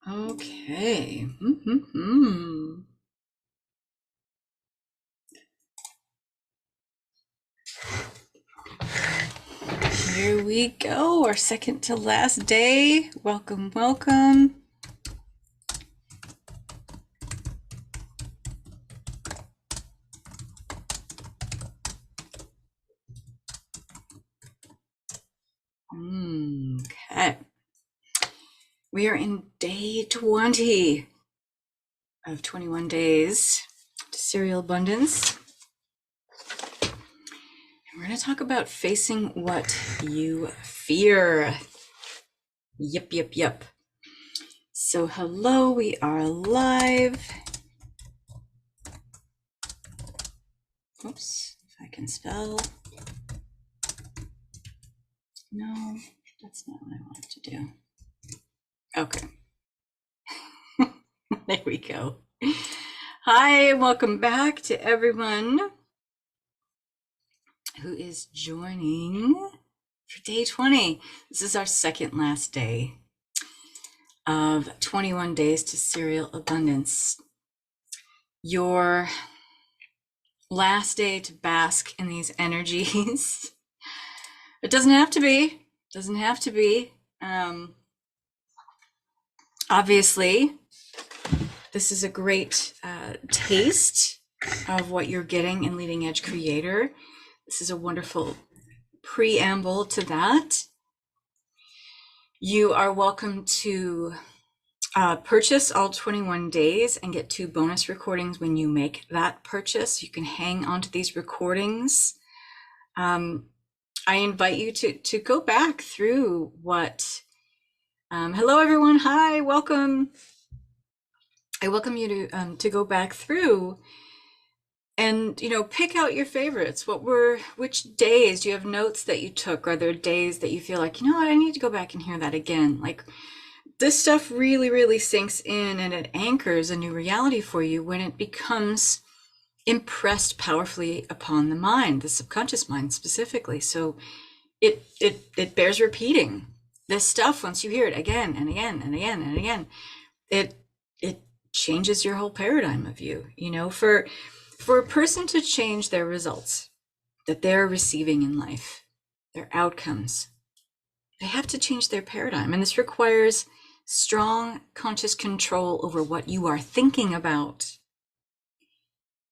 Okay. Here we go. Our second to last day. Welcome, welcome. Okay. We are in day 20 of 21 days to serial abundance. And we're going to talk about facing what you fear. Yep. So, hello, we are live. Oops, if I can spell. No, that's not what I wanted to do. Okay. There we go. Hi, welcome back to everyone who is joining for day 20. This is our second last day of 21 days to serial abundance. Your last day to bask in these energies. It doesn't have to be. Obviously, this is a great taste of what you're getting in Leading Edge Creator. This is a wonderful preamble to that. You are welcome to purchase all 21 days and get 2 bonus recordings when you make that purchase. You can hang on to these recordings. I invite you to go back through what hello everyone, hi, welcome. I welcome you to go back through and pick out your favorites. Which days do you have notes that you took? Are there days that you feel like, you know what, I need to go back and hear that again? Like, this stuff really sinks in, and it anchors a new reality for you when it becomes impressed powerfully upon the mind, the subconscious mind specifically. So it bears repeating. This stuff, once you hear it again and again and again and again, it changes your whole paradigm of you. For a person to change their results that they're receiving in life, their outcomes, they have to change their paradigm. And this requires strong conscious control over what you are thinking about.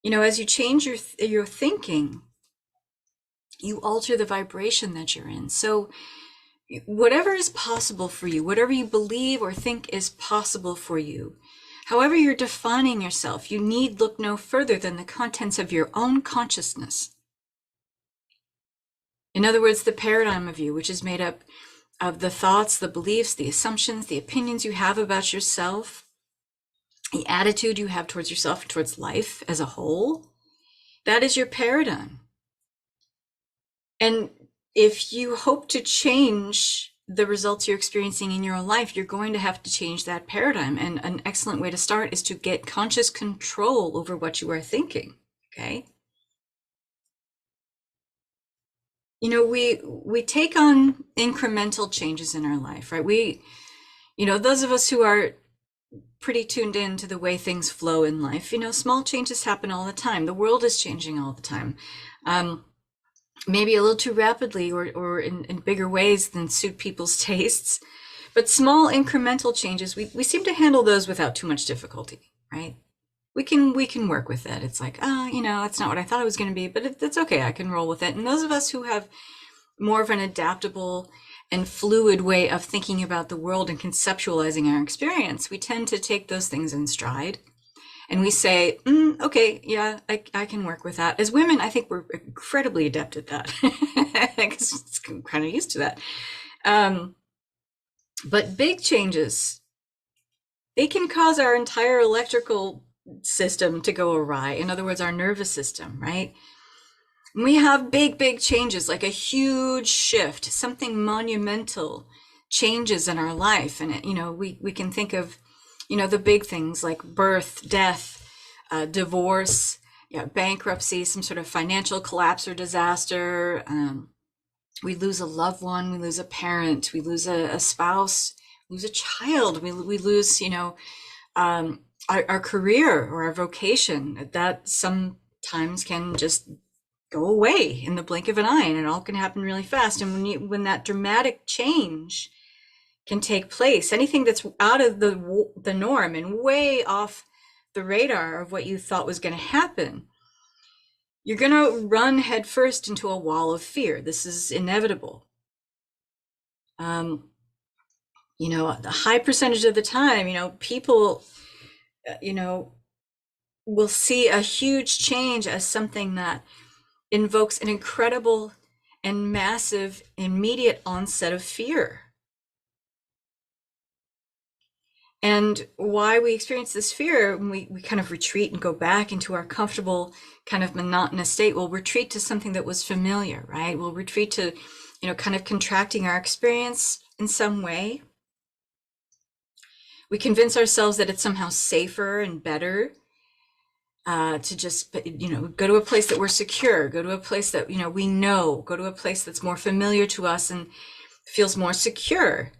As you change your thinking, you alter the vibration that you're in. So whatever is possible for you, whatever you believe or think is possible for you, however you're defining yourself, you need look no further than the contents of your own consciousness. In other words, the paradigm of you, which is made up of the thoughts, the beliefs, the assumptions, the opinions you have about yourself, the attitude you have towards yourself and towards life as a whole. That is your paradigm. And if you hope to change the results you're experiencing in your own life, you're going to have to change that paradigm. And an excellent way to start is to get conscious control over what you are thinking. Okay. We take on incremental changes in our life, right? Those of us who are pretty tuned in to the way things flow in life, small changes happen all the time. The world is changing all the time. Maybe a little too rapidly or in bigger ways than suit people's tastes. But small incremental changes, we seem to handle those without too much difficulty, right? We can work with it. It's like, it's not what I thought it was going to be, but it's okay. I can roll with it. And those of us who have more of an adaptable and fluid way of thinking about the world and conceptualizing our experience, we tend to take those things in stride. And we say, okay, yeah, I can work with that. As women, I think we're incredibly adept at that because it's kind of used to that. But big changes, they can cause our entire electrical system to go awry. In other words, our nervous system, right? We have big changes, like a huge shift, something monumental changes in our life. And, we can think of, the big things like birth, death, divorce, bankruptcy, some sort of financial collapse or disaster. We lose a loved one, we lose a parent, we lose a spouse, lose a child, we lose, our career or our vocation that sometimes can just go away in the blink of an eye, and it all can happen really fast. And when that dramatic change can take place, anything that's out of the norm and way off the radar of what you thought was going to happen, you're going to run headfirst into a wall of fear. This is inevitable. The high percentage of the time, people, will see a huge change as something that invokes an incredible and massive immediate onset of fear. And why we experience this fear, when we kind of retreat and go back into our comfortable kind of monotonous state, we'll retreat to something that was familiar, right? We'll retreat to, kind of contracting our experience in some way. We convince ourselves that it's somehow safer and better to just, go to a place that we're secure, go to a place that, we know, go to a place that's more familiar to us and feels more secure.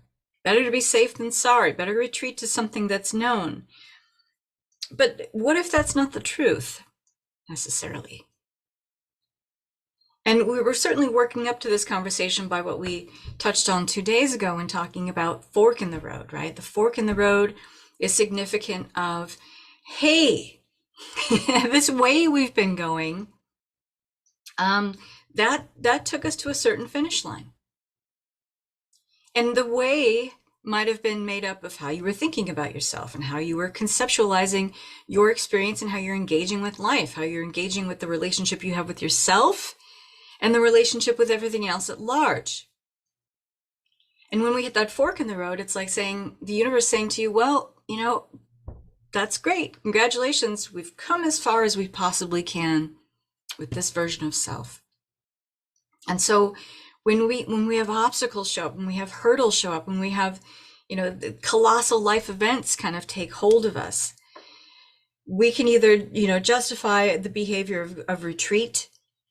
Better to be safe than sorry, better retreat to something that's known. But what if that's not the truth necessarily? And we were certainly working up to this conversation by what we touched on 2 days ago when talking about fork in the road, right? The fork in the road is significant of, hey, this way we've been going, that took us to a certain finish line. And the way might have been made up of how you were thinking about yourself and how you were conceptualizing your experience and how you're engaging with life, how you're engaging with the relationship you have with yourself and the relationship with everything else at large. And when we hit that fork in the road, it's like saying, the universe saying to you, well, that's great. Congratulations. We've come as far as we possibly can with this version of self. And so when we have obstacles show up, when we have hurdles show up, when we have, the colossal life events kind of take hold of us, we can either, justify the behavior of retreat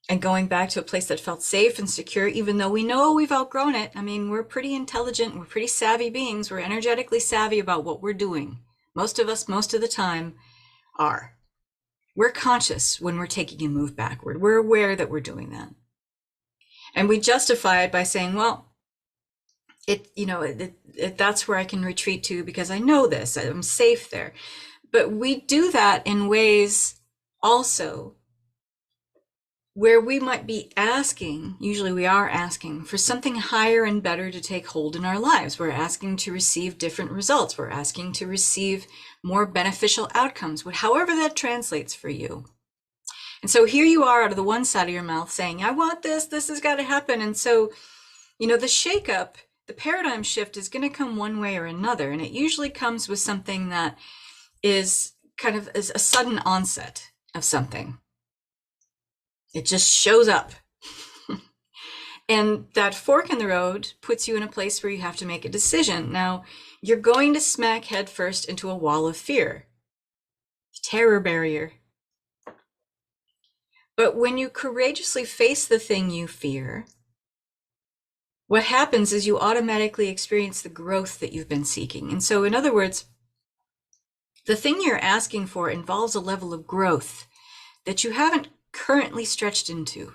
and going back to a place that felt safe and secure, even though we know we've outgrown it. I mean, we're pretty intelligent, we're pretty savvy beings, we're energetically savvy about what we're doing. Most of us, most of the time, are. We're conscious when we're taking a move backward. We're aware that we're doing that. And we justify it by saying, well, that's where I can retreat to because I know this, I'm safe there. But we do that in ways also where we might be asking, usually we are asking for something higher and better to take hold in our lives. We're asking to receive different results. We're asking to receive more beneficial outcomes, however that translates for you. And so here you are out of the one side of your mouth saying, I want this has got to happen. And so, the shakeup, the paradigm shift is going to come one way or another. And it usually comes with something that is kind of is a sudden onset of something. It just shows up. And that fork in the road puts you in a place where you have to make a decision. Now, you're going to smack headfirst into a wall of fear, terror barrier. But when you courageously face the thing you fear, what happens is you automatically experience the growth that you've been seeking. And so, in other words, the thing you're asking for involves a level of growth that you haven't currently stretched into.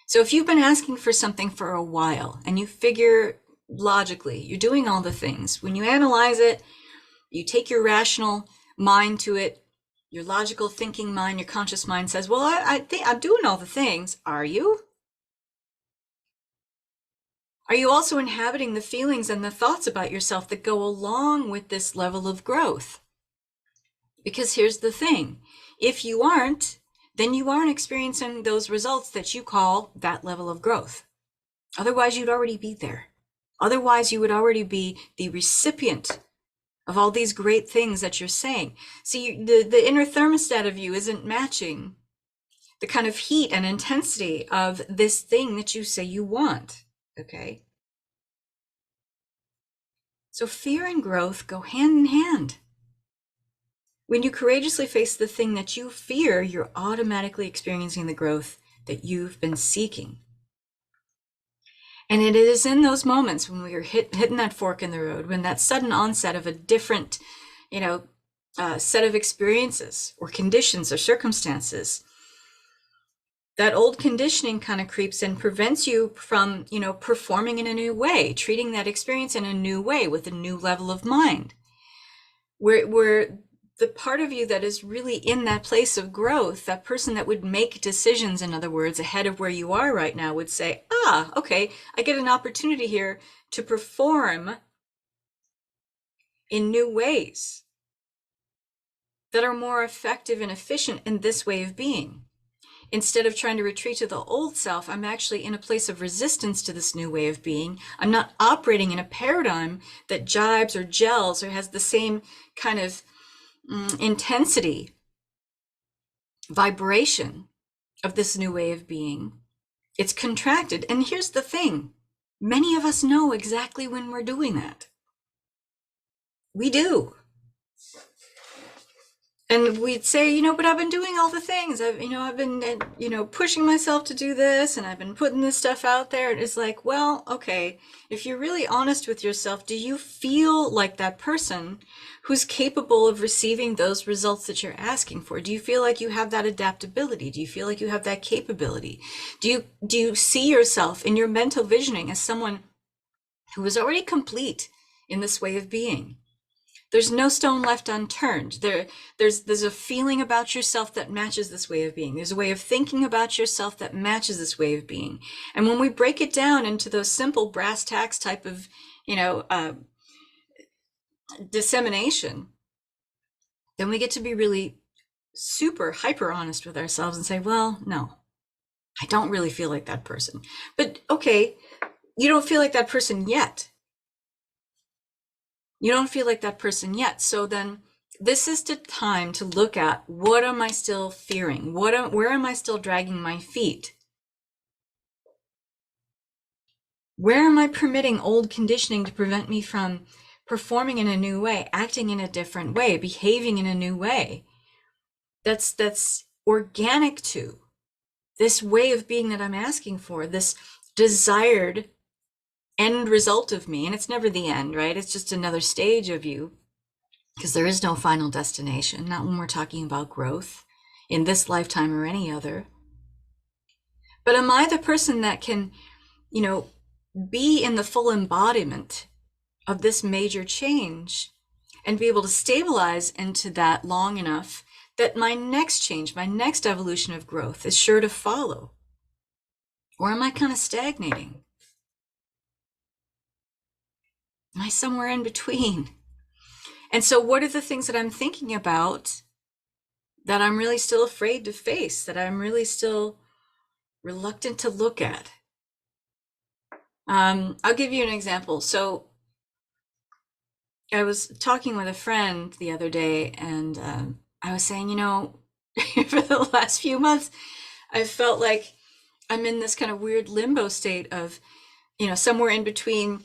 So if you've been asking for something for a while and you figure logically, you're doing all the things, when you analyze it, you take your rational mind to it, your logical thinking mind, your conscious mind says, well, I think I'm doing all the things. Are you? Are you also inhabiting the feelings and the thoughts about yourself that go along with this level of growth? Because here's the thing. If you aren't, then you aren't experiencing those results that you call that level of growth. Otherwise, you'd already be there. Otherwise, you would already be the recipient of all these great things that you're saying. See, the inner thermostat of you isn't matching the kind of heat and intensity of this thing that you say you want, okay? So fear and growth go hand in hand. When you courageously face the thing that you fear, you're automatically experiencing the growth that you've been seeking. And it is in those moments when we are hitting that fork in the road, when that sudden onset of a different, you know, set of experiences or conditions or circumstances, that old conditioning kind of creeps in, prevents you from, you know, performing in a new way, treating that experience in a new way with a new level of mind. Where the part of you that is really in that place of growth, that person that would make decisions, in other words, ahead of where you are right now, would say, ah, okay, I get an opportunity here to perform in new ways that are more effective and efficient in this way of being. Instead of trying to retreat to the old self, I'm actually in a place of resistance to this new way of being. I'm not operating in a paradigm that jibes or gels or has the same kind of intensity, vibration of this new way of being. It's contracted. And here's the thing. Many of us know exactly when we're doing that. We do. And we'd say, you know, but I've been doing all the things. I've been, you know, pushing myself to do this, and I've been putting this stuff out there. And it's like, well, okay, if you're really honest with yourself, do you feel like that person who's capable of receiving those results that you're asking for? Do you feel like you have that adaptability? Do you feel like you have that capability? Do you see yourself in your mental visioning as someone who is already complete in this way of being? There's no stone left unturned. There's a feeling about yourself that matches this way of being. There's a way of thinking about yourself that matches this way of being. And when we break it down into those simple brass tacks type of, you know, dissemination, then we get to be really super hyper honest with ourselves and say, well, no, I don't really feel like that person. But okay, you don't feel like that person yet. You don't feel like that person yet. So then this is the time to look at, what am I still fearing? Where am I still dragging my feet? Where am I permitting old conditioning to prevent me from performing in a new way, acting in a different way, behaving in a new way? That's organic to this way of being that I'm asking for, this desired end result of me. And it's never the end, right? It's just another stage of you, because there is no final destination, not when we're talking about growth in this lifetime or any other. But am I the person that can, you know, be in the full embodiment of this major change and be able to stabilize into that long enough that my next change, my next evolution of growth is sure to follow? Or am I kind of stagnating? Am I somewhere in between? And so what are the things that I'm thinking about that I'm really still afraid to face, that I'm really still reluctant to look at? I'll give you an example. So I was talking with a friend the other day, and I was saying, you know, for the last few months, I felt like I'm in this kind of weird limbo state of, you know, somewhere in between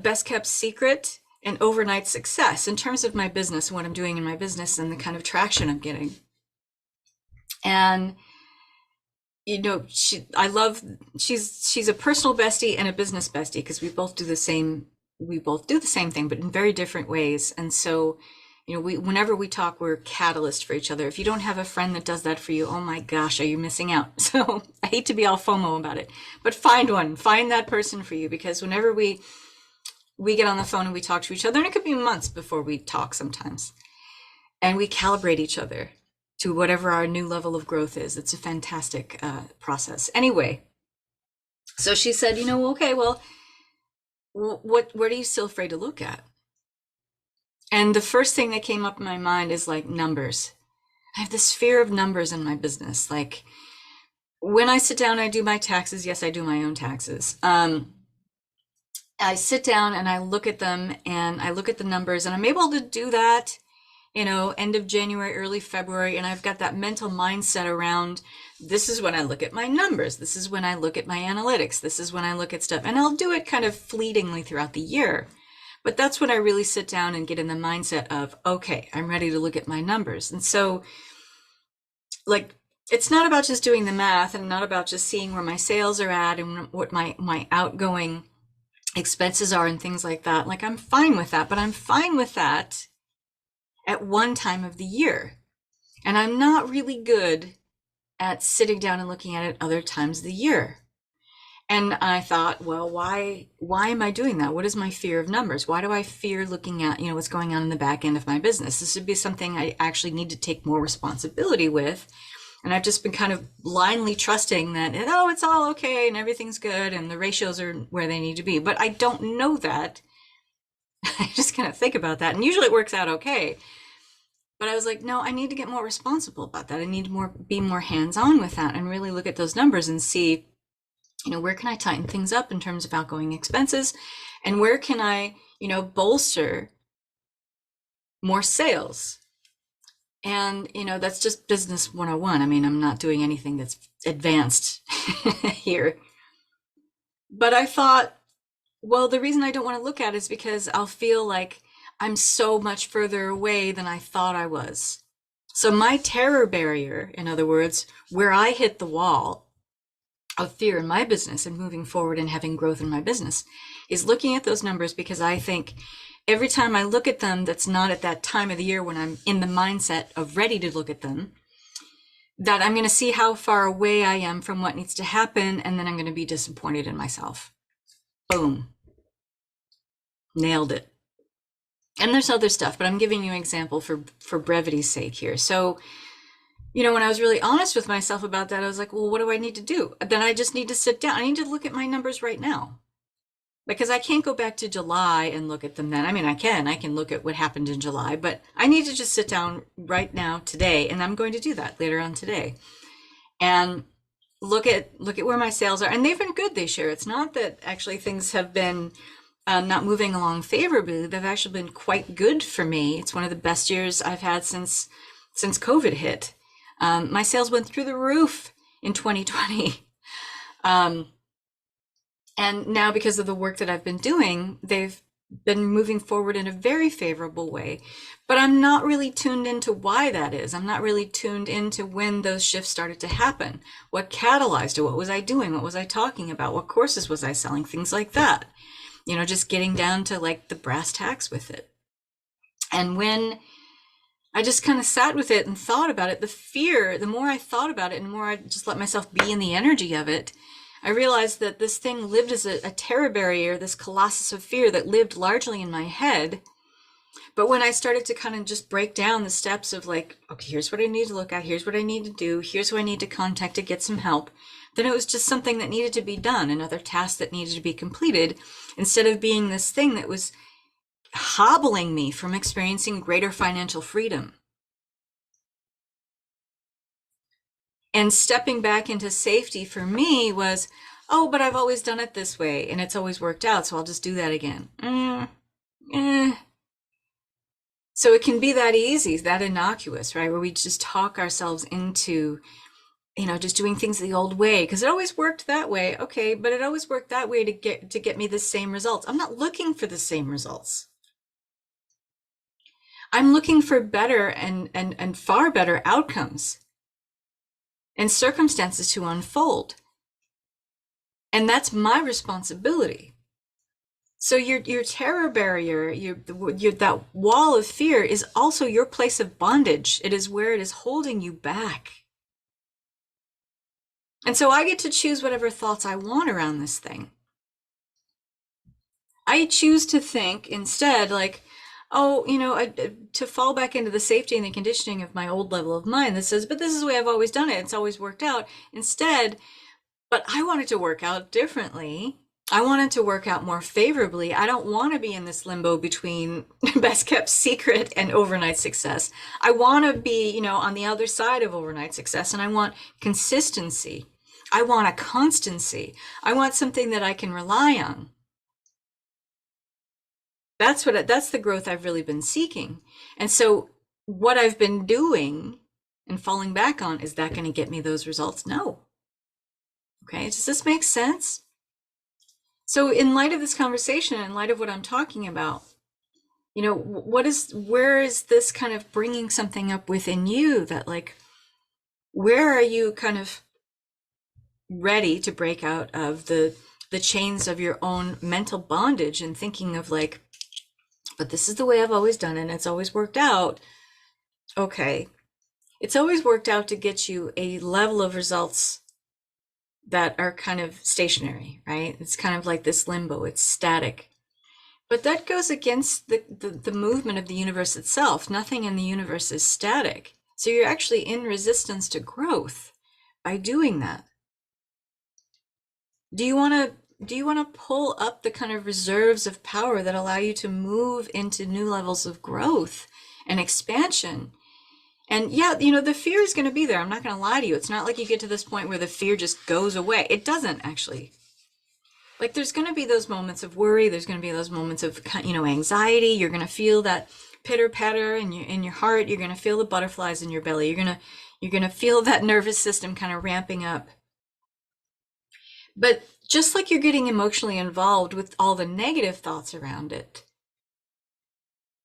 best kept secret and overnight success in terms of my business and what I'm doing in my business and the kind of traction I'm getting. And you know, she's a personal bestie and a business bestie, because we both do the same thing, but in very different ways. And so, you know, whenever we talk, we're a catalyst for each other. If you don't have a friend that does that for you, oh my gosh, are you missing out? So I hate to be all FOMO about it, but find that person for you, because whenever we get on the phone and we talk to each other, and it could be months before we talk sometimes, and we calibrate each other to whatever our new level of growth is. It's a fantastic process. Anyway, so she said, you know, okay, well, what are you still afraid to look at? And the first thing that came up in my mind is like numbers. I have this fear of numbers in my business. Like when I sit down, I do my taxes. Yes, I do my own taxes. I sit down and I look at them and I look at the numbers, and I'm able to do that, you know, end of January, early February. And I've got that mental mindset around, this is when I look at my numbers. This is when I look at my analytics. This is when I look at stuff. And I'll do it kind of fleetingly throughout the year. But that's when I really sit down and get in the mindset of, okay, I'm ready to look at my numbers. And so like it's not about just doing the math and not about just seeing where my sales are at and what my outgoing expenses are and things like that. Like, I'm fine with that, but I'm fine with that at one time of the year. And I'm not really good at sitting down and looking at it other times of the year. And I thought, well, why am I doing that? What is my fear of numbers? Why do I fear looking at, what's going on in the back end of my business? This would be something I actually need to take more responsibility with. And I've just been kind of blindly trusting that, oh, it's all okay and everything's good and the ratios are where they need to be. But I don't know that. I just kind of think about that. And usually it works out okay. But I was like, no, I need to get more responsible about that. I need to be more hands-on with that and really look at those numbers and see, where can I tighten things up in terms of outgoing expenses, and where can I, bolster more sales? And, that's just business 101. I mean, I'm not doing anything that's advanced here. But I thought, well, the reason I don't want to look at it is because I'll feel like I'm so much further away than I thought I was. So my terror barrier, in other words, where I hit the wall of fear in my business and moving forward and having growth in my business, is looking at those numbers, because I think every time I look at them, that's not at that time of the year when I'm in the mindset of ready to look at them, that I'm going to see how far away I am from what needs to happen, and then I'm going to be disappointed in myself. Boom. Nailed it. And there's other stuff, but I'm giving you an example for brevity's sake here. So, when I was really honest with myself about that, I was like, well, what do I need to do? Then I just need to sit down. I need to look at my numbers right now, because I can't go back to July and look at them then. I mean, I can look at what happened in July, but I need to just sit down right now today. And I'm going to do that later on today and look at where my sales are. And they've been good this year. It's not that actually things have been not moving along favorably. They've actually been quite good for me. It's one of the best years I've had since COVID hit. My sales went through the roof in 2020. And now, because of the work that I've been doing, they've been moving forward in a very favorable way. But I'm not really tuned into why that is. I'm not really tuned into when those shifts started to happen. What catalyzed it? What was I doing? What was I talking about? What courses was I selling? Things like that. Just getting down to like the brass tacks with it. And when I just kind of sat with it and thought about it, the more I thought about it and the more I just let myself be in the energy of it, I realized that this thing lived as a terror barrier, this colossus of fear that lived largely in my head. But when I started to kind of just break down the steps of like, okay, here's what I need to look at, here's what I need to do, here's who I need to contact to get some help, then it was just something that needed to be done, another task that needed to be completed, instead of being this thing that was hobbling me from experiencing greater financial freedom. And stepping back into safety for me was, oh, but I've always done it this way and it's always worked out, so I'll just do that again. So it can be that easy, that innocuous, right? Where we just talk ourselves into, just doing things the old way, because it always worked that way. Okay, but it always worked that way to get me the same results. I'm not looking for the same results. I'm looking for better and far better outcomes and circumstances to unfold. And that's my responsibility. So your terror barrier, that wall of fear is also your place of bondage. It is where it is holding you back. And so I get to choose whatever thoughts I want around this thing. I choose to think instead like, oh, to fall back into the safety and the conditioning of my old level of mind that says, but this is the way I've always done it. It's always worked out. Instead, but I want it to work out differently. I want it to work out more favorably. I don't want to be in this limbo between best kept secret and overnight success. I want to be, on the other side of overnight success, and I want consistency. I want a constancy. I want something that I can rely on. That's the growth I've really been seeking. And so what I've been doing and falling back on, is that going to get me those results? No. Okay, does this make sense? So in light of this conversation, in light of what I'm talking about, where is this kind of bringing something up within you that like, where are you kind of ready to break out of the chains of your own mental bondage and thinking of like, but this is the way I've always done it and it's always worked out. Okay. It's always worked out to get you a level of results that are kind of stationary, right? It's kind of like this limbo, it's static. But that goes against the movement of the universe itself. Nothing in the universe is static. So you're actually in resistance to growth by doing that. Do you want to pull up the kind of reserves of power that allow you to move into new levels of growth and expansion? And yeah, the fear is going to be there. I'm not going to lie to you. It's not like you get to this point where the fear just goes away. It doesn't actually. Like there's going to be those moments of worry. There's going to be those moments of, anxiety. You're going to feel that pitter patter in your heart. You're going to feel the butterflies in your belly. You're going to feel that nervous system kind of ramping up. But just like you're getting emotionally involved with all the negative thoughts around it,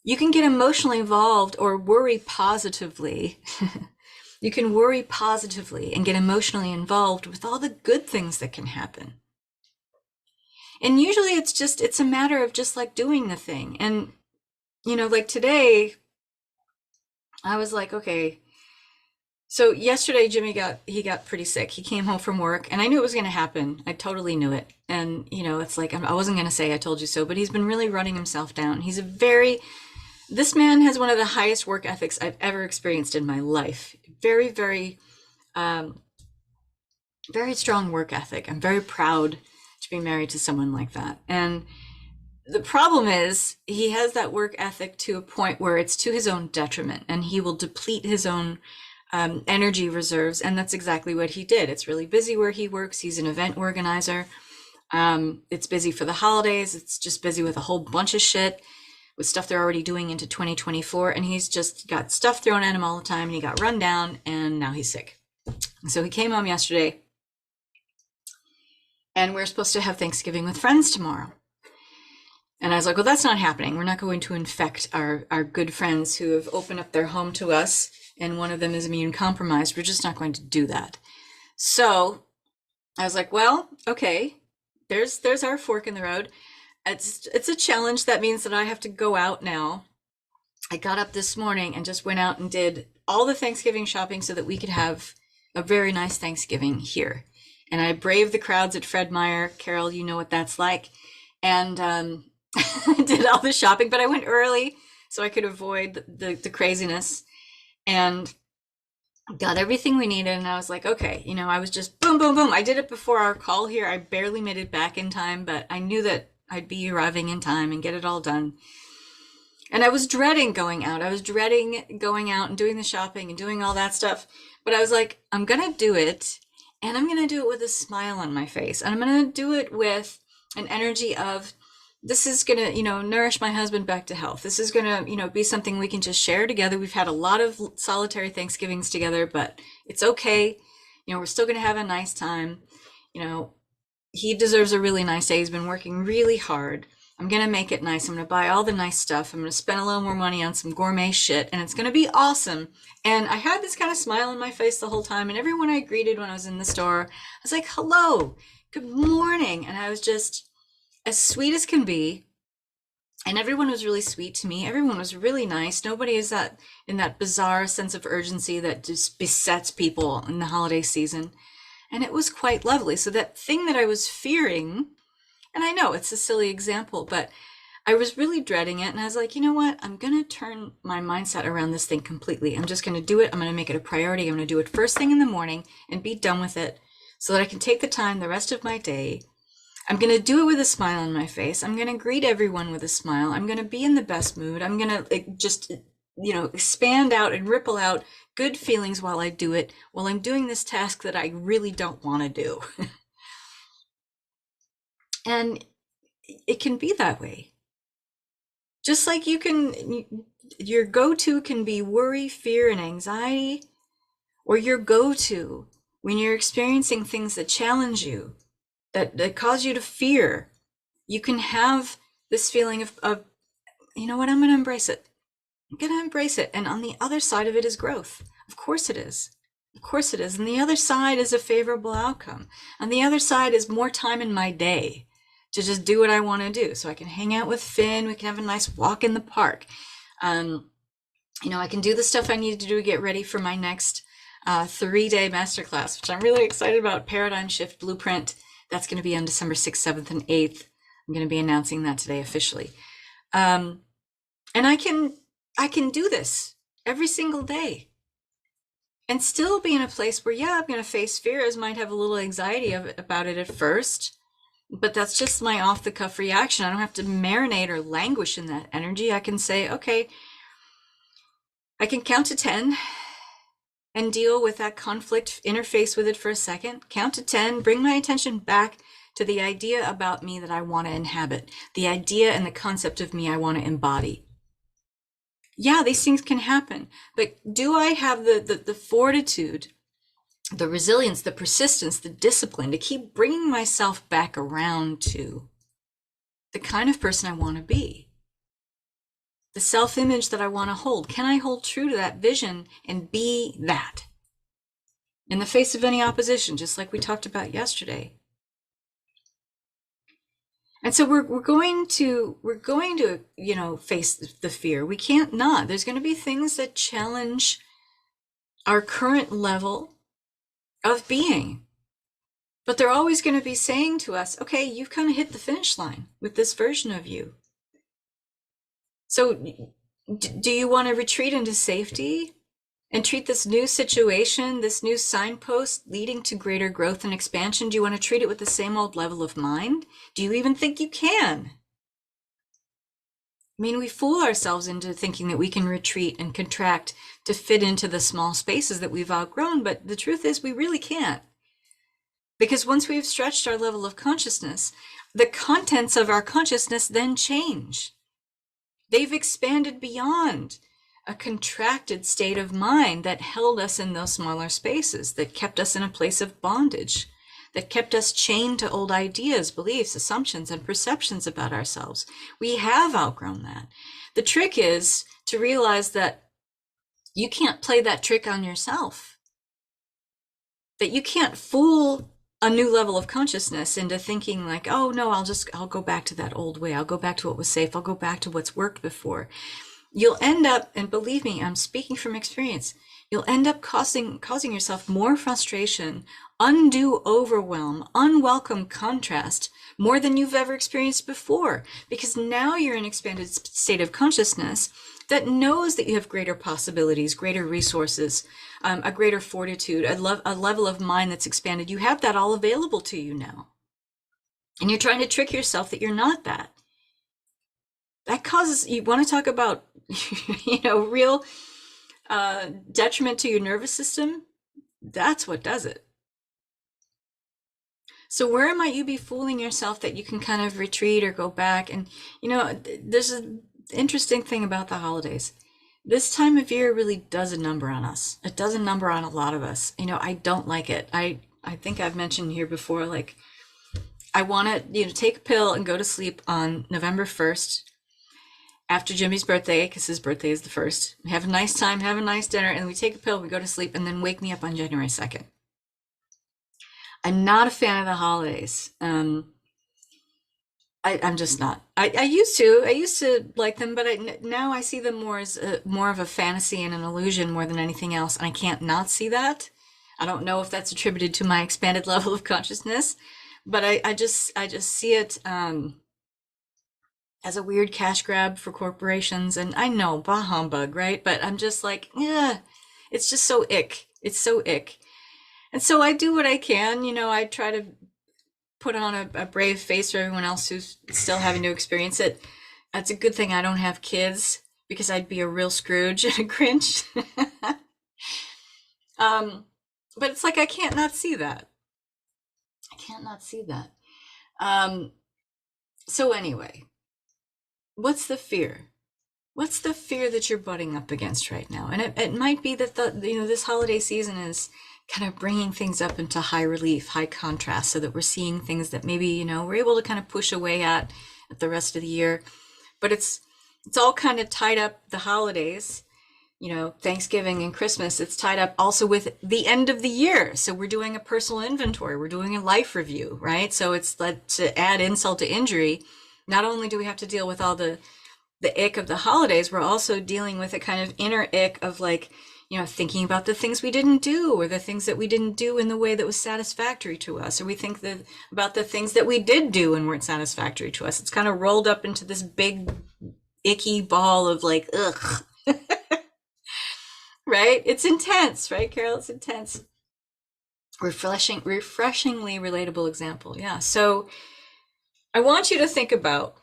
you can get emotionally involved or worry positively. You can worry positively and get emotionally involved with all the good things that can happen. And usually it's a matter of just like doing the thing. And, like today, I was like, okay. So yesterday, Jimmy got pretty sick. He came home from work and I knew it was going to happen. I totally knew it. And, it's like, I wasn't going to say I told you so, but he's been really running himself down. This man has one of the highest work ethics I've ever experienced in my life. Very, very, very strong work ethic. I'm very proud to be married to someone like that. And the problem is he has that work ethic to a point where it's to his own detriment and he will deplete his own energy reserves. And that's exactly what he did. It's really busy where he works. He's an event organizer. It's busy for the holidays. It's just busy with a whole bunch of shit, with stuff they're already doing into 2024. And he's just got stuff thrown at him all the time. And he got run down and now he's sick. So he came home yesterday and we're supposed to have Thanksgiving with friends tomorrow. And I was like, well, that's not happening. We're not going to infect our good friends who have opened up their home to us. And one of them is immune compromised. We're just not going to do that. So I was like, well, okay, there's our fork in the road. It's a challenge. That means that I have to go out now. I got up this morning and just went out and did all the Thanksgiving shopping so that we could have a very nice Thanksgiving here. And I braved the crowds at Fred Meyer. Carol, you know what that's like. And did all the shopping, but I went early so I could avoid the craziness and got everything we needed. And I was like, okay, I was just boom, boom, boom. I did it before our call here. I barely made it back in time, but I knew that I'd be arriving in time and get it all done. And I was dreading going out. I was dreading going out and doing the shopping and doing all that stuff. But I was like, I'm going to do it. And I'm going to do it with a smile on my face. And I'm going to do it with an energy of, this is going to, nourish my husband back to health. This is going to, be something we can just share together. We've had a lot of solitary Thanksgivings together, but it's okay. We're still going to have a nice time. He deserves a really nice day. He's been working really hard. I'm going to make it nice. I'm going to buy all the nice stuff. I'm going to spend a little more money on some gourmet shit, and it's going to be awesome. And I had this kind of smile on my face the whole time, and everyone I greeted when I was in the store, I was like, hello, good morning. And I was just as sweet as can be. And everyone was really sweet to me. Everyone was really nice. Nobody is in that bizarre sense of urgency that just besets people in the holiday season. And it was quite lovely. So that thing that I was fearing, and I know it's a silly example, but I was really dreading it. And I was like, you know what? I'm going to turn my mindset around this thing completely. I'm just going to do it. I'm going to make it a priority. I'm going to do it first thing in the morning and be done with it so that I can take the time the rest of my day. I'm going to do it with a smile on my face. I'm going to greet everyone with a smile. I'm going to be in the best mood. I'm going to just, expand out and ripple out good feelings while I do it, while I'm doing this task that I really don't want to do. And it can be that way. Just like your go-to can be worry, fear, and anxiety, or your go-to when you're experiencing things that challenge you, that cause you to fear. You can have this feeling of, you know what, I'm going to embrace it. I'm going to embrace it. And on the other side of it is growth. Of course it is. Of course it is. And the other side is a favorable outcome. And the other side is more time in my day to just do what I want to do. So I can hang out with Finn. We can have a nice walk in the park. I can do the stuff I need to do to get ready for my next 3-day masterclass, which I'm really excited about. Paradigm Shift Blueprint. That's going to be on December 6th, 7th, and 8th. I'm going to be announcing that today officially. And I can do this every single day and still be in a place where, yeah, I'm going to face fears, might have a little anxiety about it at first, but that's just my off the cuff reaction. I don't have to marinate or languish in that energy. I can say, okay, I can count to 10 and deal with that conflict, interface with it for a second, count to 10, bring my attention back to the idea about me that I want to inhabit, the idea and the concept of me I want to embody. Yeah, these things can happen, but do I have the fortitude, the resilience, the persistence, the discipline to keep bringing myself back around to the kind of person I want to be? The self-image that I want to hold. Can I hold true to that vision and be that in the face of any opposition, just like we talked about yesterday? And so we're going to face the fear. We can't not. There's going to be things that challenge our current level of being. But they're always going to be saying to us, okay, you've kind of hit the finish line with this version of you. So do you want to retreat into safety and treat this new situation, this new signpost leading to greater growth and expansion? Do you want to treat it with the same old level of mind? Do you even think you can? I mean, we fool ourselves into thinking that we can retreat and contract to fit into the small spaces that we've outgrown, but the truth is we really can't. Because once we've stretched our level of consciousness, the contents of our consciousness then change. They've expanded beyond a contracted state of mind that held us in those smaller spaces, that kept us in a place of bondage, that kept us chained to old ideas, beliefs, assumptions, and perceptions about ourselves. We have outgrown that. The trick is to realize that you can't play that trick on yourself, that you can't fool a new level of consciousness into thinking like, oh no, I'll go back to that old way. I'll go back to what was safe. I'll go back to what's worked before. You'll end up, and believe me, I'm speaking from experience, you'll end up causing yourself more frustration, undue overwhelm, unwelcome contrast, more than you've ever experienced before, because now you're in an expanded state of consciousness that knows that you have greater possibilities, greater resources, a greater fortitude, a level of mind that's expanded. You have that all available to you now. And you're trying to trick yourself that you're not that. That causes, you want to talk about, real detriment to your nervous system? That's what does it. So where might you be fooling yourself that you can kind of retreat or go back? And, there's an interesting thing about the holidays. This time of year really does a number on us. It does a number on a lot of us. I don't like it. I think I've mentioned here before, like, I want to, take a pill and go to sleep on November 1st after Jimmy's birthday, because his birthday is the 1st. We have a nice time, have a nice dinner, and we take a pill, we go to sleep, and then wake me up on January 2nd. I'm not a fan of the holidays. I'm just not. I used to like them, but now I see them more as more of a fantasy and an illusion more than anything else. And I can't not see that. I don't know if that's attributed to my expanded level of consciousness, but I just see it as a weird cash grab for corporations. And I know, bah humbug, right? But I'm just like, yeah, it's just so ick. It's so ick. And so I do what I can. I try to put on a brave face for everyone else who's still having to experience it. It's a good thing I don't have kids, because I'd be a real Scrooge and a Grinch. But it's like I can't not see that. I can't not see that. So anyway, what's the fear? What's the fear that you're butting up against right now? And it might be that this holiday season is kind of bringing things up into high relief, high contrast, so that we're seeing things that maybe, we're able to kind of push away at the rest of the year. But it's all kind of tied up, the holidays, Thanksgiving and Christmas, it's tied up also with the end of the year. So we're doing a personal inventory, we're doing a life review, right? So it's like, to add insult to injury, not only do we have to deal with all the ick of the holidays, we're also dealing with a kind of inner ick of like, thinking about the things we didn't do, or the things that we didn't do in the way that was satisfactory to us, or we think that about the things that we did do and weren't satisfactory to us. It's kind of rolled up into this big icky ball of like, ugh. Right? It's intense, right, Carol? It's intense. Refreshingly relatable example. Yeah. So I want you to think about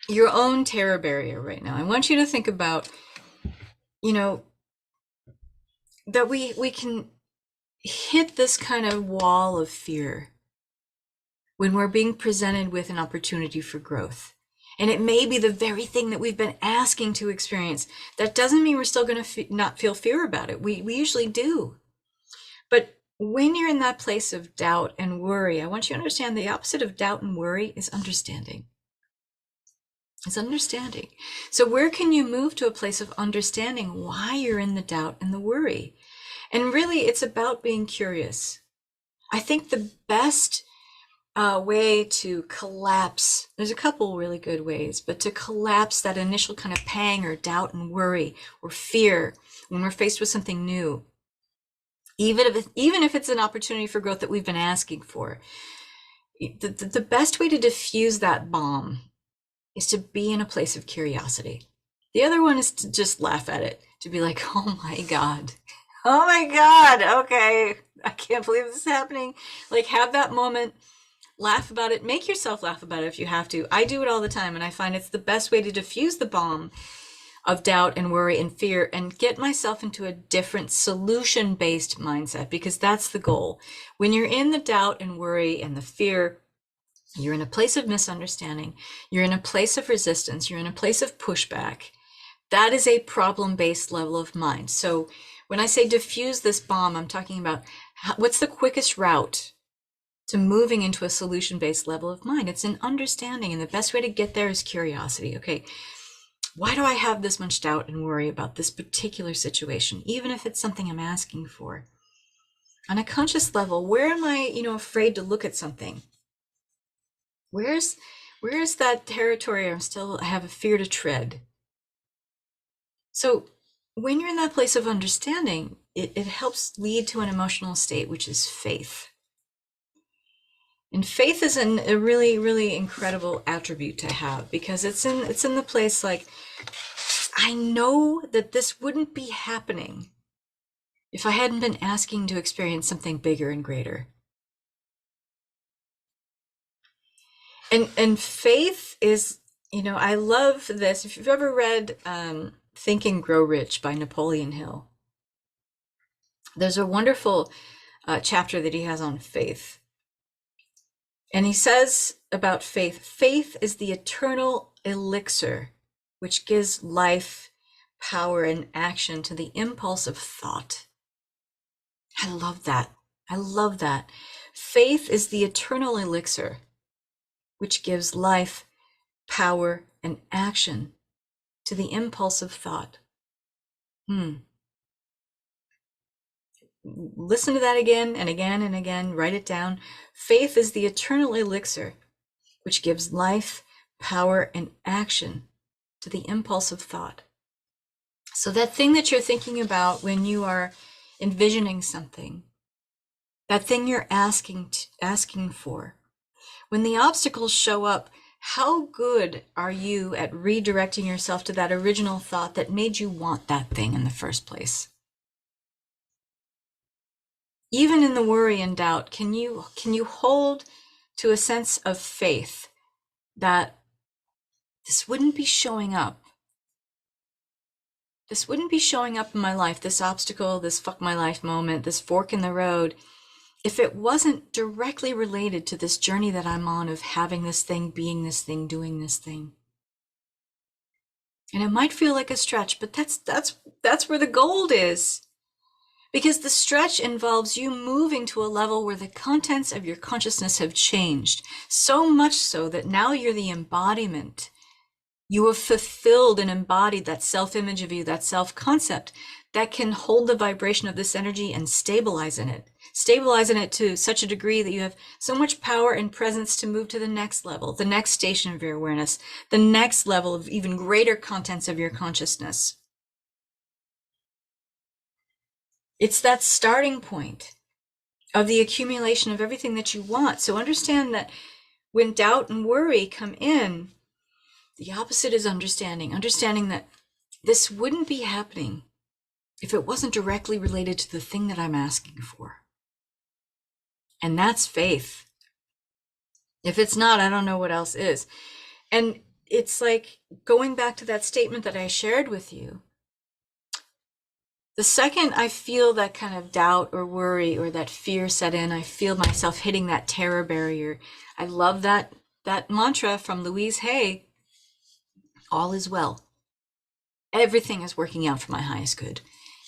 your own terror barrier right now. I want you to think about, that we can hit this kind of wall of fear when we're being presented with an opportunity for growth. And it may be the very thing that we've been asking to experience. That doesn't mean we're still going to not feel fear about it. We usually do. But when you're in that place of doubt and worry, I want you to understand the opposite of doubt and worry is understanding. It's understanding. So where can you move to a place of understanding why you're in the doubt and the worry? And really, it's about being curious. I think the best way to collapse, there's a couple really good ways, but to collapse that initial kind of pang or doubt and worry or fear when we're faced with something new, even if it's an opportunity for growth that we've been asking for, the best way to diffuse that bomb is to be in a place of curiosity. The other one is to just laugh at it, to be like, oh my God, okay, I can't believe this is happening. Like, have that moment, laugh about it, make yourself laugh about it if you have to. I do it all the time, and I find it's the best way to diffuse the bomb of doubt and worry and fear and get myself into a different solution-based mindset, because that's the goal. When you're in the doubt and worry and the fear, you're in a place of misunderstanding, you're in a place of resistance, you're in a place of pushback. That is a problem-based level of mind. So when I say diffuse this bomb, I'm talking about what's the quickest route to moving into a solution-based level of mind. It's an understanding, and the best way to get there is curiosity. Okay, why do I have this much doubt and worry about this particular situation, even if it's something I'm asking for? On a conscious level, where am I, afraid to look at something? Where's that territory I have a fear to tread? So when you're in that place of understanding, it helps lead to an emotional state, which is faith. And faith is a really, really incredible attribute to have, because it's in the place like, I know that this wouldn't be happening if I hadn't been asking to experience something bigger and greater. And faith is, I love this. If you've ever read Think and Grow Rich by Napoleon Hill, there's a wonderful chapter that he has on faith. And he says about faith, faith is the eternal elixir which gives life, power, and action to the impulse of thought. I love that. I love that. Faith is the eternal elixir which gives life, power, and action to the impulse of thought. Listen to that again and again and again. Write it down. Faith is the eternal elixir which gives life, power, and action to the impulse of thought. So that thing that you're thinking about when you are envisioning something, that thing you're asking for, when the obstacles show up, how good are you at redirecting yourself to that original thought that made you want that thing in the first place? Even in the worry and doubt, can you hold to a sense of faith that this wouldn't be showing up? This wouldn't be showing up in my life, this obstacle, this fuck my life moment, this fork in the road, if it wasn't directly related to this journey that I'm on of having this thing, being this thing, doing this thing. And it might feel like a stretch, but that's where the gold is. Because the stretch involves you moving to a level where the contents of your consciousness have changed, so much so that now you're the embodiment You have fulfilled and embodied that self-image of you, that self-concept that can hold the vibration of this energy and stabilize in it. Stabilize in it to such a degree that you have so much power and presence to move to the next level, the next station of your awareness, the next level of even greater contents of your consciousness. It's that starting point of the accumulation of everything that you want. So understand that when doubt and worry come in, the opposite is understanding. Understanding that this wouldn't be happening if it wasn't directly related to the thing that I'm asking for. And that's faith. If it's not, I don't know what else is. And it's like going back to that statement that I shared with you. The second I feel that kind of doubt or worry or that fear set in, I feel myself hitting that terror barrier. I love that mantra from Louise Hay, all is well. Everything is working out for my highest good.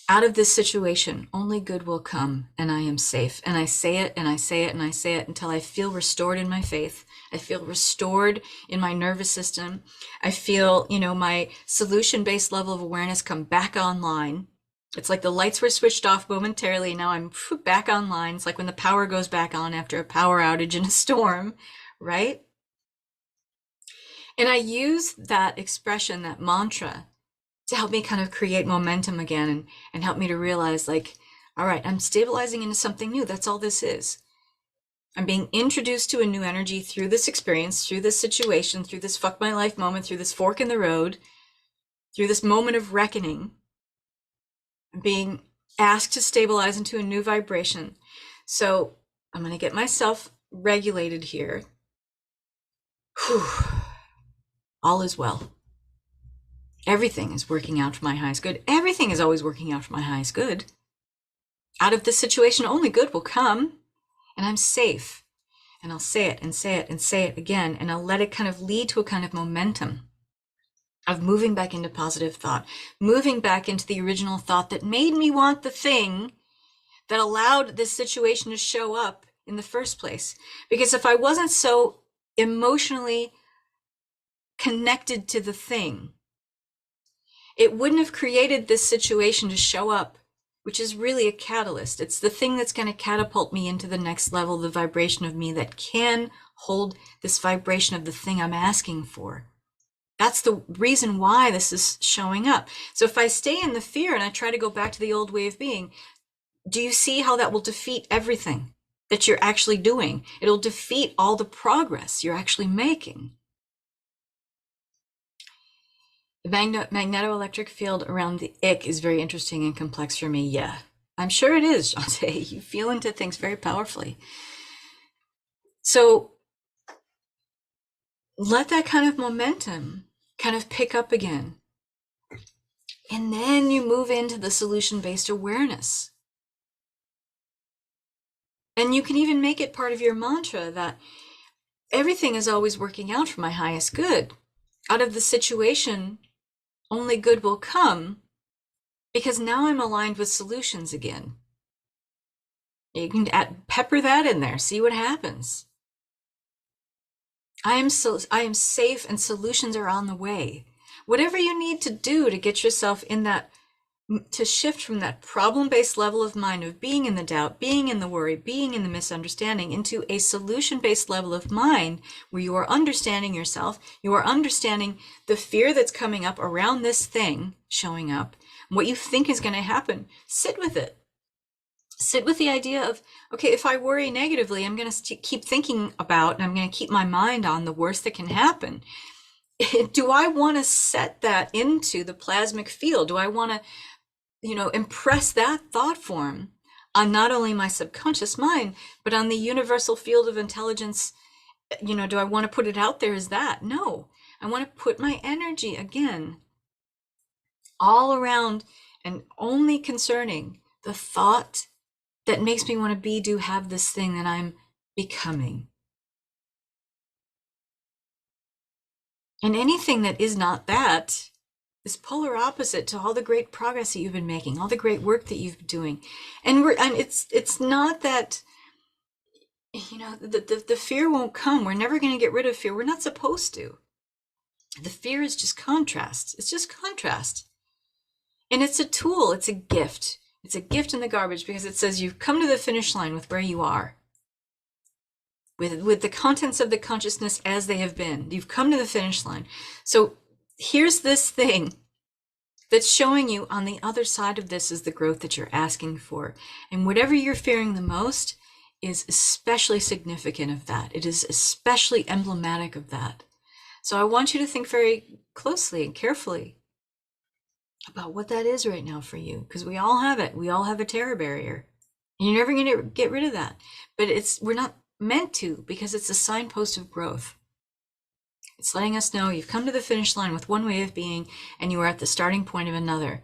Out of this situation, only good will come, and I am safe. And I say it, and I say it, and I say it until I feel restored in my faith. I feel restored in my nervous system. I feel, my solution-based level of awareness come back online. It's like the lights were switched off momentarily. Now I'm back online. It's like when the power goes back on after a power outage in a storm, right? And I use that expression, that mantra, to help me kind of create momentum again and help me to realize, like, all right, I'm stabilizing into something new. That's all this is. I'm being introduced to a new energy through this experience, through this situation, through this fuck my life moment, through this fork in the road, through this moment of reckoning. I'm being asked to stabilize into a new vibration. So I'm going to get myself regulated here. Whew. All is well. Everything is working out for my highest good. Everything is always working out for my highest good. Out of this situation, only good will come, and I'm safe. And I'll say it and say it and say it again, and I'll let it kind of lead to a kind of momentum of moving back into positive thought, moving back into the original thought that made me want the thing that allowed this situation to show up in the first place. Because if I wasn't so emotionally connected to the thing, it wouldn't have created this situation to show up, which is really a catalyst. It's the thing that's going to catapult me into the next level, the vibration of me that can hold this vibration of the thing I'm asking for. That's the reason why this is showing up. So if I stay in the fear and I try to go back to the old way of being, do you see how that will defeat everything that you're actually doing? It'll defeat all the progress you're actually making. The magnetoelectric field around the ick is very interesting and complex for me. Yeah, I'm sure it is, Jante. You feel into things very powerfully. So let that kind of momentum kind of pick up again. And then you move into the solution-based awareness. And you can even make it part of your mantra that everything is always working out for my highest good. Out of the situation, only good will come, because now I'm aligned with solutions again. You can pepper that in there, see what happens. I am safe and solutions are on the way. Whatever you need to do to get yourself in that, to shift from that problem-based level of mind of being in the doubt, being in the worry, being in the misunderstanding, into a solution-based level of mind where you are understanding yourself, you are understanding the fear that's coming up around this thing showing up, what you think is going to happen. Sit with it. Sit with the idea of, okay, if I worry negatively, I'm going to keep thinking about, and I'm going to keep my mind on the worst that can happen. Do I want to set that into the plasmic field? Do I want to impress that thought form on not only my subconscious mind, but on the universal field of intelligence? Do I want to put it out there as that? No, I want to put my energy again all around and only concerning the thought that makes me want to be, do, have this thing that I'm becoming. And anything that is not that is polar opposite to all the great progress that you've been making, all the great work that you've been doing. And it's not that, the fear won't come. We're never going to get rid of fear. We're not supposed to. The fear is just contrast. It's just contrast. And it's a tool, it's a gift. It's a gift in the garbage because it says you've come to the finish line with where you are, with the contents of the consciousness as they have been. You've come to the finish line. So here's this thing that's showing you on the other side of this is the growth that you're asking for. And whatever you're fearing the most is especially significant of that. It is especially emblematic of that. So I want you to think very closely and carefully about what that is right now for you, because we all have it. We all have a terror barrier. And you're never going to get rid of that. But we're not meant to, because it's a signpost of growth. It's letting us know you've come to the finish line with one way of being, and you are at the starting point of another.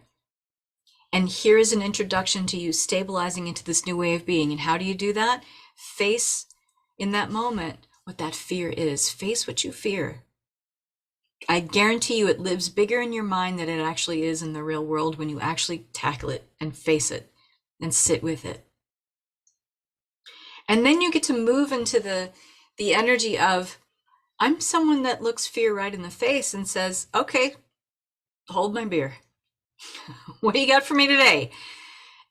And here is an introduction to you stabilizing into this new way of being. And how do you do that? Face in that moment what that fear is. Face what you fear. I guarantee you it lives bigger in your mind than it actually is in the real world when you actually tackle it and face it and sit with it. And then you get to move into the energy of, I'm someone that looks fear right in the face and says, okay, hold my beer. What do you got for me today?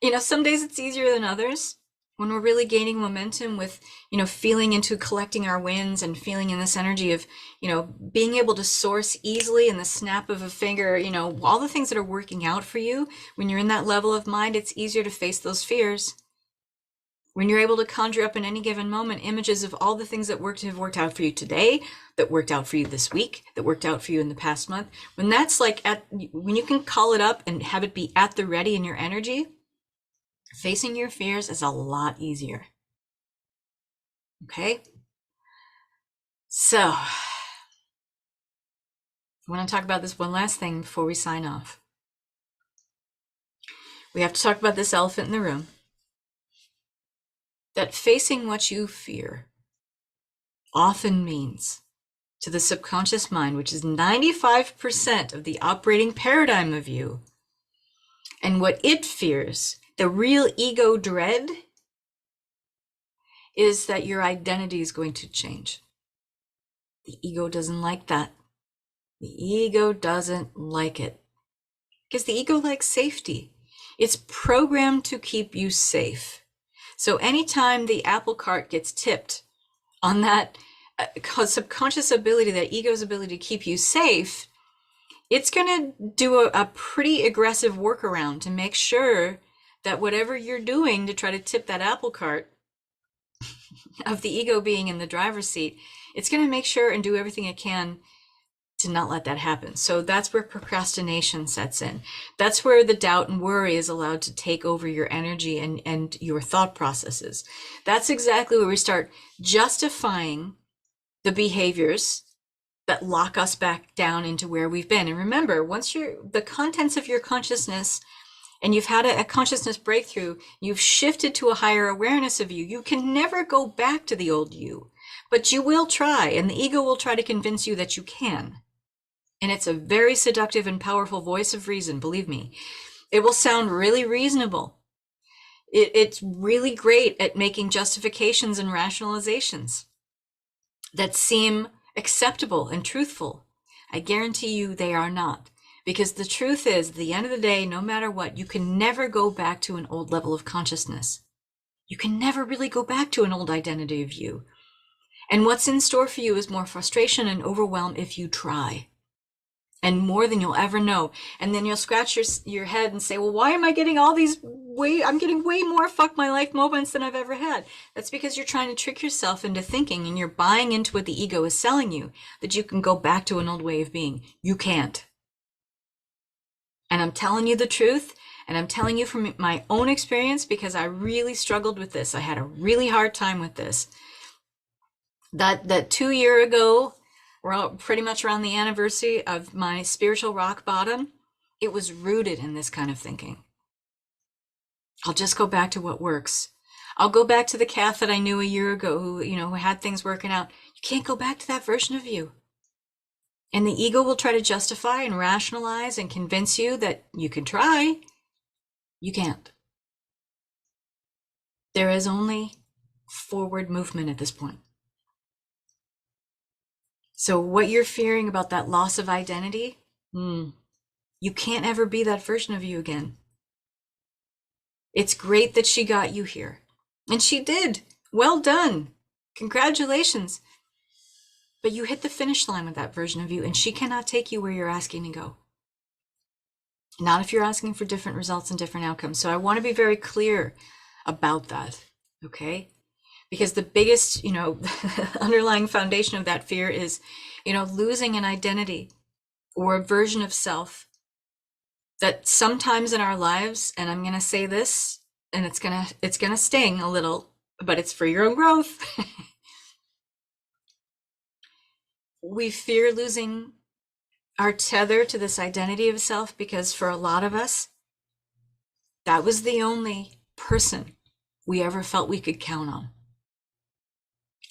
You know, some days it's easier than others. When we're really gaining momentum with, you know, feeling into collecting our wins and feeling in this energy of, you know, being able to source easily in the snap of a finger, you know, all the things that are working out for you. When you're in that level of mind, it's easier to face those fears. When you're able to conjure up in any given moment images of all the things that have worked out for you today, that worked out for you this week, that worked out for you in the past month, when that's like when you can call it up and have it be at the ready in your energy, facing your fears is a lot easier. Okay? So, I want to talk about this one last thing before we sign off. We have to talk about this elephant in the room. That facing what you fear often means, to the subconscious mind, which is 95% of the operating paradigm of you, and what it fears, the real ego dread, is that your identity is going to change. The ego doesn't like that. The ego doesn't like it. Because the ego likes safety. It's programmed to keep you safe. So anytime the apple cart gets tipped on that subconscious ability, that ego's ability to keep you safe, it's going to do a pretty aggressive workaround to make sure that whatever you're doing to try to tip that apple cart of the ego being in the driver's seat, it's going to make sure and do everything it can to not let that happen. So that's where procrastination sets in. That's where the doubt and worry is allowed to take over your energy and your thought processes. That's exactly where we start justifying the behaviors that lock us back down into where we've been. And remember, once the contents of your consciousness, and you've had a consciousness breakthrough, you've shifted to a higher awareness of you, you can never go back to the old you, but you will try, and the ego will try to convince you that you can. And it's a very seductive and powerful voice of reason, believe me. It will sound really reasonable. It's really great at making justifications and rationalizations that seem acceptable and truthful. I guarantee you they are not. Because the truth is, at the end of the day, no matter what, you can never go back to an old level of consciousness. You can never really go back to an old identity of you. And what's in store for you is more frustration and overwhelm if you try. And more than you'll ever know. And then you'll scratch your head and say, well, why am I getting I'm getting way more fuck my life moments than I've ever had. That's because you're trying to trick yourself into thinking, and you're buying into what the ego is selling you, that you can go back to an old way of being. You can't. And I'm telling you the truth, and I'm telling you from my own experience, because I really struggled with this. I had a really hard time with this. That 2 years ago, we're pretty much around the anniversary of my spiritual rock bottom, it was rooted in this kind of thinking. I'll just go back to what works. I'll go back to the Kath that I knew a year ago who had things working out. You can't go back to that version of you. And the ego will try to justify and rationalize and convince you that you can try. You can't. There is only forward movement at this point. So what you're fearing about that loss of identity, you can't ever be that version of you again. It's great that she got you here. And she did. Well done. Congratulations. But you hit the finish line with that version of you, and she cannot take you where you're asking to go. Not if you're asking for different results and different outcomes. So I want to be very clear about that, okay? Because the biggest, underlying foundation of that fear is, losing an identity or a version of self that sometimes in our lives, and I'm going to say this, and it's going to sting a little, but it's for your own growth. We fear losing our tether to this identity of self because for a lot of us, that was the only person we ever felt we could count on.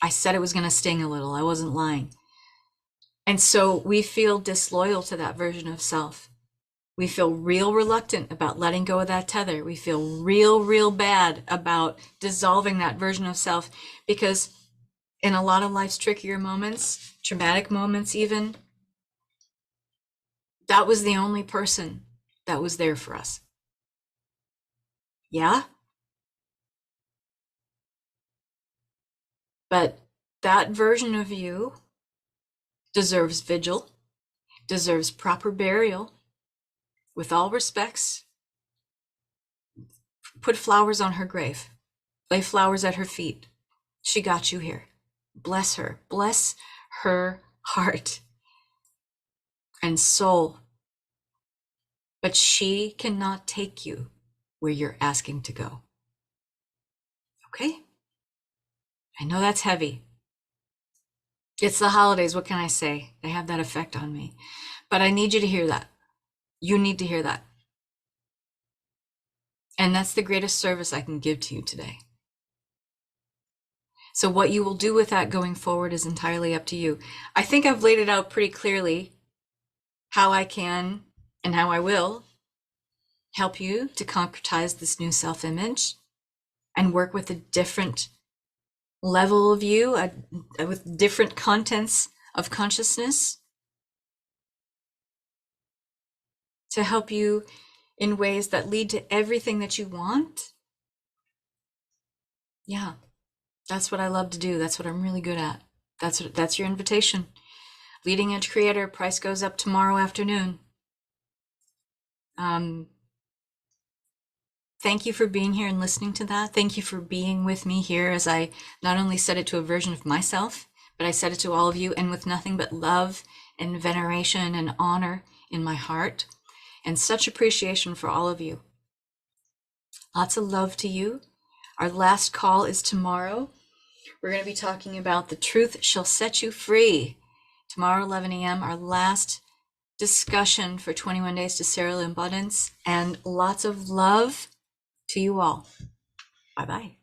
I said it was going to sting a little. I wasn't lying. And so we feel disloyal to that version of self. We feel real reluctant about letting go of that tether. We feel real bad about dissolving that version of self because in a lot of life's trickier moments, traumatic moments even, that was the only person that was there for us. Yeah? But that version of you deserves vigil, deserves proper burial, with all respects. Put flowers on her grave. Lay flowers at her feet. She got you here. Bless her. Bless her heart and soul. But she cannot take you where you're asking to go. Okay? I know that's heavy. It's the holidays. What can I say? They have that effect on me. But I need you to hear that. You need to hear that. And that's the greatest service I can give to you today. So what you will do with that going forward is entirely up to you. I think I've laid it out pretty clearly how I can and how I will help you to concretize this new self-image and work with a different level of you, with different contents of consciousness to help you in ways that lead to everything that you want. Yeah, that's what I love to do. That's what I'm really good at. That's your invitation. Leading Edge Creator, price goes up tomorrow afternoon. Thank you for being here and listening to that. Thank you for being with me here as I not only said it to a version of myself, but I said it to all of you, and with nothing but love and veneration and honor in my heart, and such appreciation for all of you. Lots of love to you. Our last call is tomorrow. We're going to be talking about the truth shall set you free. Tomorrow, 11 a.m., our last discussion for 21 days to serial abundance, and lots of love to you all. Bye-bye.